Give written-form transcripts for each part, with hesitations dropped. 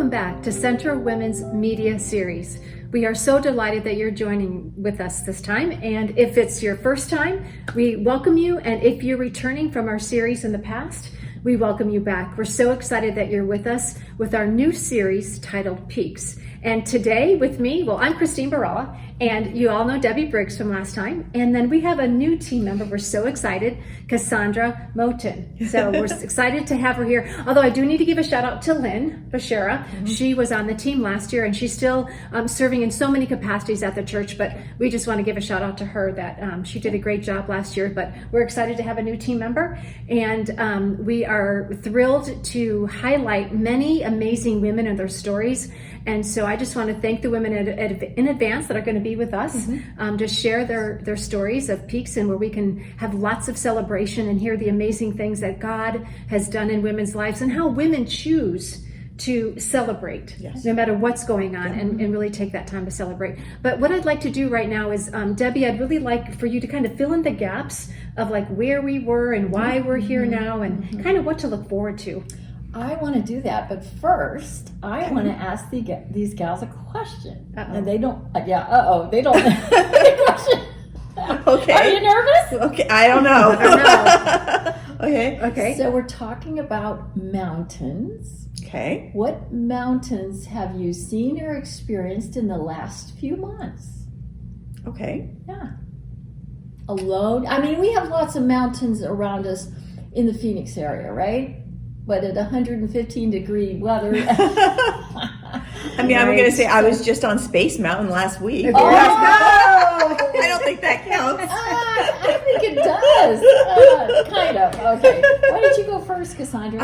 Welcome back to Central Women's Media Series. We are so delighted that you're joining with us this time. And if it's your first time, we welcome you. And if you're returning from our series in the past, we welcome you back. We're so excited that you're with us with our new series titled Peaks. And today with me, well, I'm Christine Barala, and you all know Debbie Briggs from last time. And then we have a new team member. We're so excited, Cassandra Moten. So we're excited to have her here. Although I do need to give a shout out to Lynn Bashara. Mm-hmm. She was on the team last year, and she's still serving in so many capacities at the church. But we just want to give a shout out to her that she did a great job last year. But we're excited to have a new team member. And we are thrilled to highlight many amazing women and their stories. And so I just want to thank the women in advance that are going to be with us to share their stories of peaks and where we can have lots of celebration and hear the amazing things that God has done in women's lives and how women choose to celebrate no matter what's going on and really take that time to celebrate. But what I'd like to do right now is, Debbie, I'd really like for you to kind of fill in the gaps of like where we were and why we're here now and kind of what to look forward to. I want to do that, but first, I want to ask these gals a question. And they don't, they don't the question. Okay. Are you nervous? Okay, I don't know. Okay. So we're talking about mountains. Okay. What mountains have you seen or experienced in the last few months? Okay. Yeah. Alone? I mean, we have lots of mountains around us in the Phoenix area, right? But at 115 degree weather. I mean, I'm going to say I was just on Space Mountain last week. Oh, I don't think that counts. I think it does. Kind of. Okay. Why did you go first, Cassandra?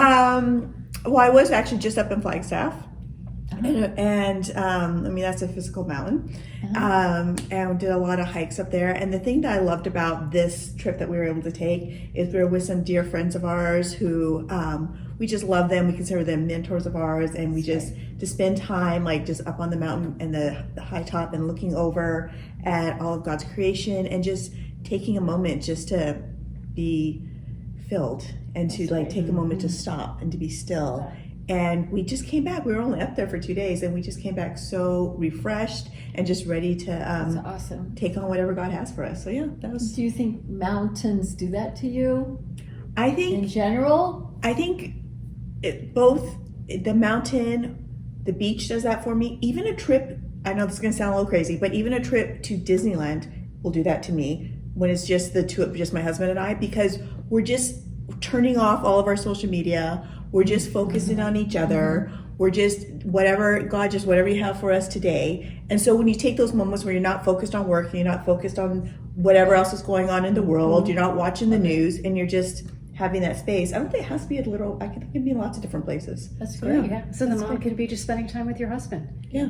Well, I was actually just up in Flagstaff. And I mean, that's a physical mountain. And did a lot of hikes up there. And the thing that I loved about this trip that we were able to take is we were with some dear friends of ours who we just love them. We consider them mentors of ours. And we just to spend time like just up on the mountain and the high top and looking over at all of God's creation and just taking a moment just to be filled and to like take a moment to stop and to be still. And we just came back. We were only up there for 2 days, and we just came back so refreshed and just ready to That's awesome. take on whatever God has for us. So yeah, that was. Do you think mountains do that to you? I think in general. I think both the mountain, the beach does that for me. Even a trip. I know this is going to sound a little crazy, but even a trip to Disneyland will do that to me when it's just just my husband and I, because we're just turning off all of our social media. We're just focusing on each other. We're just whatever you have for us today. And so when you take those moments where you're not focused on work, and you're not focused on whatever else is going on in the world, you're not watching the news, and you're just having that space. I don't think it has to be I think it can be in lots of different places. That's great. Yeah. So the moment could be just spending time with your husband. Yeah.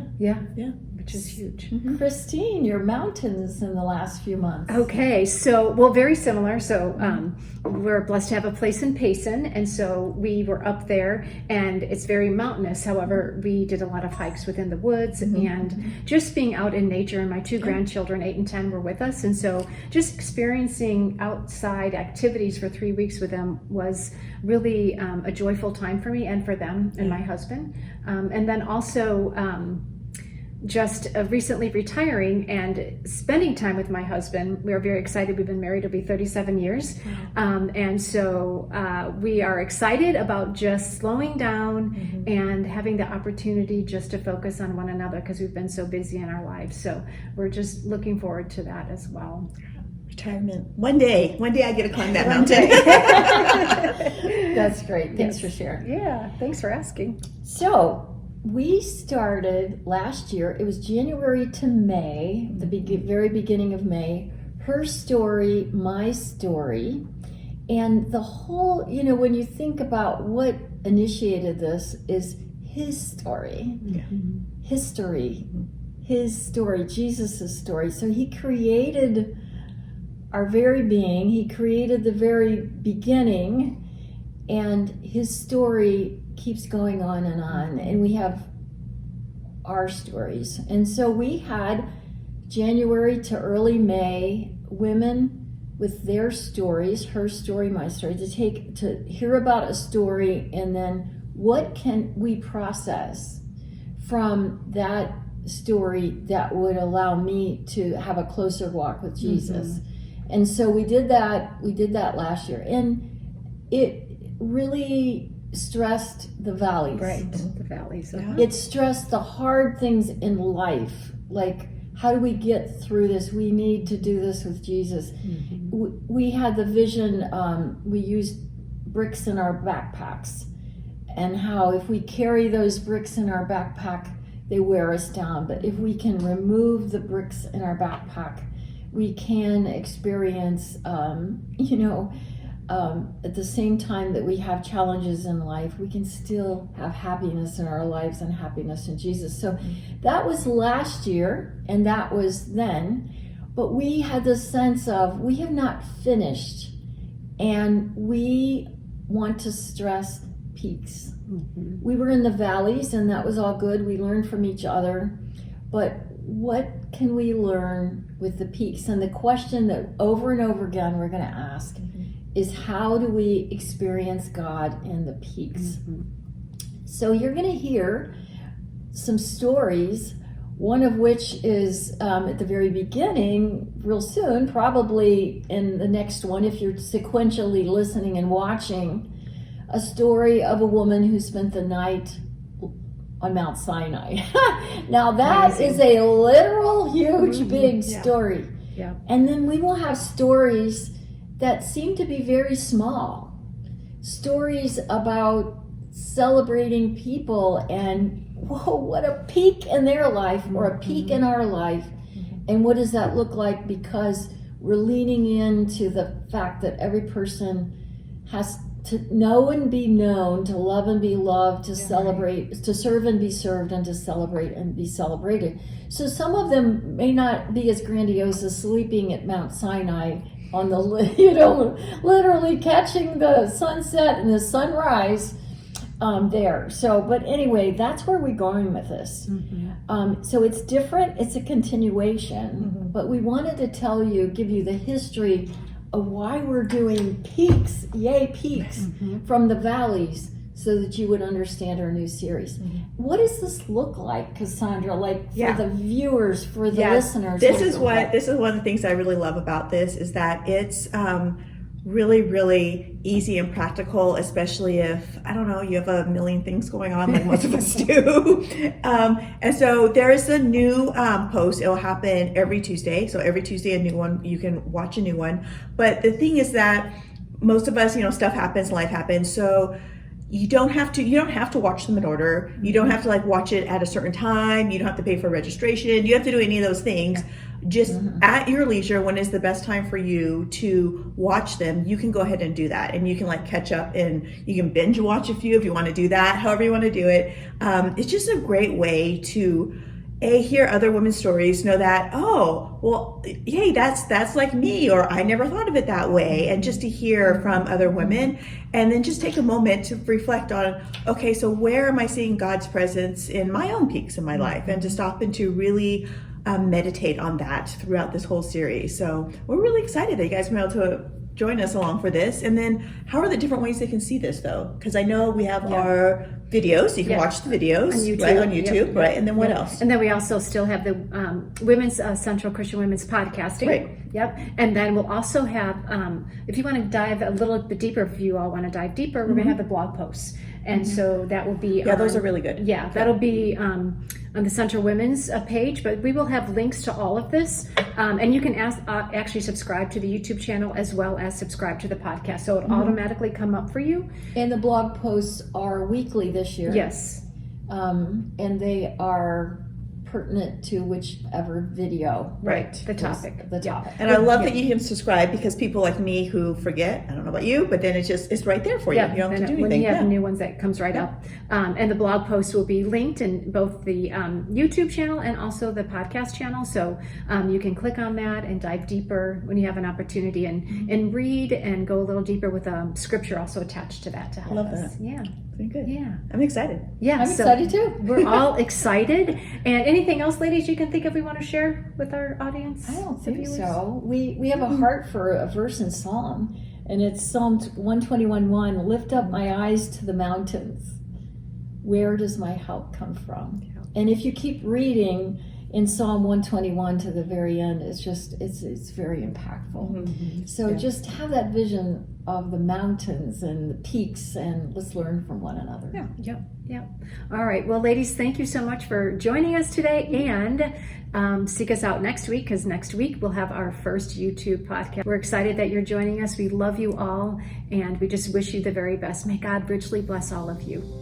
Which is huge. Christine, your mountains in the last few months. Okay, so, well, very similar. So we're blessed to have a place in Payson, and so we were up there, and it's very mountainous. However, we did a lot of hikes within the woods and just being out in nature, and my two grandchildren, 8 and 10, were with us. And so just experiencing outside activities for 3 weeks with them was really a joyful time for me and for them and my husband. And then also, just recently retiring and spending time with my husband. We are very excited. We've been married, it'll be 37 years. And so we are excited about just slowing down and having the opportunity just to focus on one another because we've been so busy in our lives. So we're just looking forward to that as well. Retirement. One day I get to climb that mountain. That's great. Thanks for sharing. Yeah, thanks for asking. So, we started last year, it was January to May, the very beginning of May, her story, my story. And the whole, when you think about what initiated this is his story, history, his story, Jesus' story. So he created our very being, he created the very beginning, and his story keeps going on, and we have our stories. And so we had January to early May women with their stories, her story, my story, to hear about a story, and then what can we process from that story that would allow me to have a closer walk with Jesus. And so we did that last year, and it really stressed the valleys. Right, the valleys. It stressed the hard things in life, like how do we get through this? We need to do this with Jesus. We had the vision, we used bricks in our backpacks, and how if we carry those bricks in our backpack, they wear us down. But if we can remove the bricks in our backpack, we can experience, at the same time that we have challenges in life, we can still have happiness in our lives and happiness in Jesus. So that was last year, and that was then. But we had the sense of we have not finished, and we want to stress peaks. We were in the valleys, and that was all good. We learned from each other. But what can we learn with the peaks? And the question that over and over again we're going to ask is, how do we experience God in the peaks? So you're going to hear some stories, one of which is at the very beginning, real soon, probably in the next one, if you're sequentially listening and watching, a story of a woman who spent the night on Mount Sinai. Now that is a literal, huge, big story. Yeah. And then we will have stories that seem to be very small. Stories about celebrating people and, whoa, what a peak in their life or a peak in our life. And what does that look like? Because we're leaning into the fact that every person has to know and be known, to love and be loved, to celebrate, to serve and be served, and to celebrate and be celebrated. So some of them may not be as grandiose as sleeping at Mount Sinai on the, literally catching the sunset and the sunrise there. So, but anyway, that's where we're going with this. So it's different. It's a continuation, but we wanted to give you the history of why we're doing peaks, peaks, from the valleys, so that you would understand our new series. What does this look like, Cassandra? Like for the viewers, for the listeners? This is one of the things I really love about this, is that it's really, really easy and practical, especially if, I don't know, you have a million things going on like most of us do. And so there is a new post. It'll happen every Tuesday. So every Tuesday, a new one, you can watch a new one. But the thing is that most of us, stuff happens, life happens. So you don't have to watch them in order. You don't have to watch it at a certain time. You don't have to pay for registration. You don't have to do any of those things. Just at your leisure, when is the best time for you to watch them, you can go ahead and do that. And you can catch up, and you can binge watch a few if you want to do that, however you want to do it. It's just a great way to hear other women's stories, know that, oh, well, hey, that's like me, or I never thought of it that way. And just to hear from other women, and then just take a moment to reflect on, okay, so where am I seeing God's presence in my own peaks in my life? And to stop and to really meditate on that throughout this whole series. So we're really excited that you guys have been able to join us along for this. And then how are the different ways they can see this, though? Because I know we have our videos, so you can watch the videos on YouTube, right? And then what else? And then we also still have the Women's Central Christian Women's Podcasting. Right. Yep. And then we'll also have, if you want to dive a little bit deeper, if you all want to dive deeper, we're going to have the blog posts. And so that will be... those are really good. Yeah, that'll be on the Central Women's page, but we will have links to all of this. And you can actually subscribe to the YouTube channel as well as subscribe to the podcast. So it'll automatically come up for you. And the blog posts are weekly this year. Yes. And they are pertinent to whichever video. Right, the topic. And I love that you can subscribe, because people like me who forget, I don't know about you, but then it's right there for you. You don't have to do anything. When you have new ones, that comes right up. And the blog post will be linked in both the YouTube channel and also the podcast channel. So you can click on that and dive deeper when you have an opportunity, and read and go a little deeper with scripture also attached to that to help us. Yeah. Good. Yeah. I'm excited. Yeah. I'm excited too. We're all excited. And anything else, ladies, you can think of we want to share with our audience? I don't think so. We have a heart for a verse in Psalm, and it's Psalm 121:1. Lift up my eyes to the mountains. Where does my help come from? And if you keep reading in Psalm 121 to the very end, it's very impactful. So just have that vision of the mountains and the peaks, and let's learn from one another. Yeah. All right. Well, ladies, thank you so much for joining us today, and seek us out next week, because next week we'll have our first YouTube podcast. We're excited that you're joining us. We love you all, and we just wish you the very best. May God richly bless all of you.